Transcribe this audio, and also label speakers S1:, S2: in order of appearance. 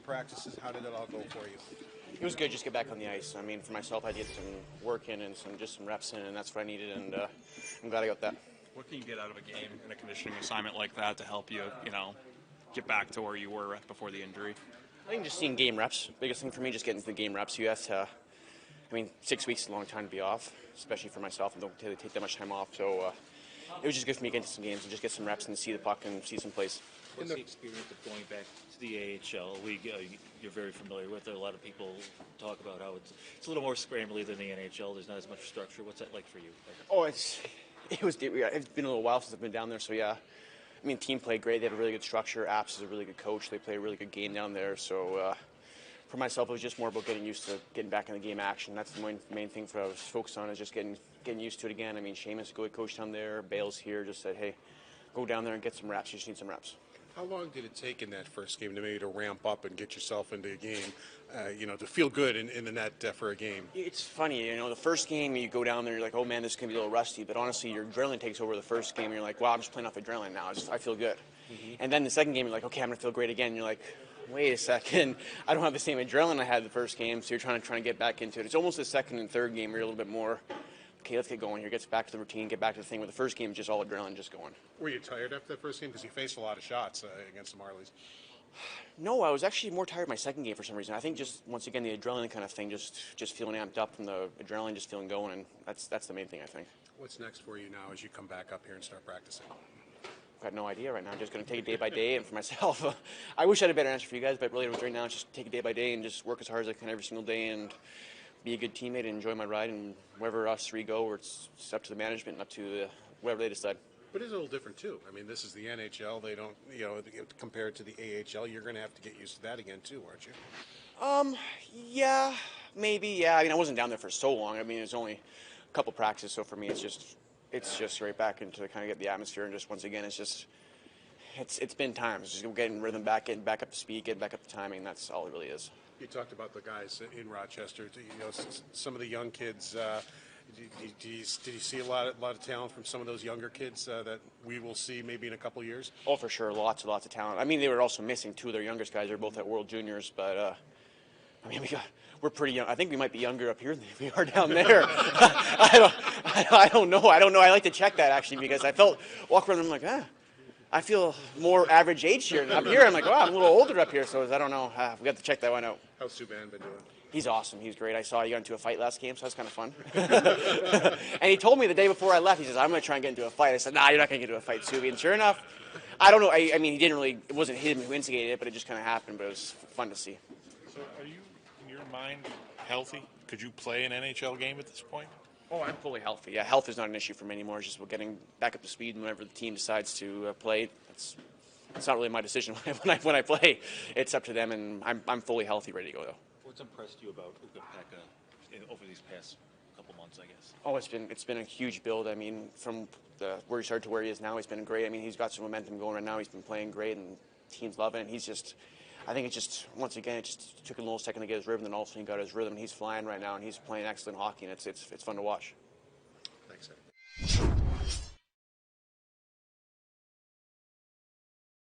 S1: practices? How did it all go for you?
S2: It was good just get back on the ice. I mean, for myself, I did some work in and some reps in, and that's what I needed, and I'm glad I got that.
S3: What can you get out of a game in a conditioning assignment like that to help you, get back to where you were right before the injury?
S2: I think just seeing game reps. Biggest thing for me, just getting to the game reps. You have to, 6 weeks is a long time to be off, especially for myself. I don't really take that much time off, so it was just good for me to get into some games and just get some reps and see the puck and see some plays.
S4: What's the experience of going back to the AHL league? You're very familiar with it. A lot of people talk about how it's a little more scrambly than the NHL. There's not as much structure. What's that like for you?
S2: Oh, it's been a little while since I've been down there, so yeah. Team played great. They have a really good structure. Apps is a really good coach. They play a really good game down there. So for myself, it was just more about getting used to getting back in the game action. That's the main thing I was focused on, is just getting used to it again. Seamus, good coach down there. Bale's here. Just said, hey, go down there and get some reps. You just need some reps.
S1: How long did it take in that first game to ramp up and get yourself into a game, to feel good in the net for a game?
S2: It's funny, the first game you go down there, you're like, oh man, this is going to be a little rusty. But honestly, your adrenaline takes over the first game. And you're like, wow, I'm just playing off adrenaline now. I feel good. Mm-hmm. And then the second game, you're like, okay, I'm going to feel great again. And you're like, wait a second, I don't have the same adrenaline I had the first game. So you're trying to get back into it. It's almost the second and third game where you're a little bit more, okay, let's get going here. Get back to the routine, get back to the thing. Where the first game is just all adrenaline, just going.
S1: Were you tired after that first game? Because you faced a lot of shots against the Marlies.
S2: No, I was actually more tired my second game for some reason. I think just, once again, the adrenaline kind of thing, just feeling amped up from the adrenaline, just feeling going, and that's the main thing, I think.
S1: What's next for you now as you come back up here and start practicing?
S2: I've got no idea right now. I'm just going to take it day by day, and for myself, I wish I had a better answer for you guys, but really right now, it's just take it day by day and just work as hard as I can every single day and be a good teammate and enjoy my ride, and wherever us three go, it's up to the management and up to whatever they decide.
S1: But it's a little different, too. This is the NHL. They don't, compared to the AHL, you're going to have to get used to that again, too, aren't you?
S2: Yeah, maybe, yeah. I wasn't down there for so long. It's only a couple practices, so for me, it's just right back into kind of get the atmosphere, and just once again, it's been time. It's just getting rhythm back, getting back up to speed, getting back up to timing. That's all it really is.
S1: You talked about the guys in Rochester. Some of the young kids. Did you see a lot of talent from some of those younger kids that we will see maybe in a couple years?
S2: Oh, for sure, lots of talent. They were also missing two of their youngest guys. They're both at World Juniors, but we're pretty young. I think we might be younger up here than we are down there. I don't know. I like to check that actually, because I felt walk around and I'm like, I feel more average age here than up here. I'm like, wow, I'm a little older up here, so I don't know. We got to check that one out.
S1: How's Subban been doing?
S2: He's awesome. He's great. I saw he got into a fight last game, so that's kind of fun. And he told me the day before I left, he says, I'm going to try and get into a fight. I said, nah, you're not going to get into a fight, Subi. And sure enough, I don't know. He didn't really, it wasn't him who instigated it, but it just kind of happened. But it was fun to see.
S3: So are you, in your mind, healthy? Could you play an NHL game at this point?
S2: Oh, I'm fully healthy. Yeah, health is not an issue for me anymore. It's just about getting back up to speed, and whenever the team decides to play, it's not really my decision when I play. It's up to them, and I'm fully healthy, ready to go, though.
S4: What's impressed you about Ukko-Pekka over these past couple months, I guess?
S2: Oh, it's been a huge build. From where he started to where he is now, he's been great. He's got some momentum going right now. He's been playing great, and the team's loving it. I think once again, it just took a little second to get his rhythm, and also he got his rhythm, and he's flying right now, and he's playing excellent hockey, and it's fun to watch.
S1: Thanks, Ed.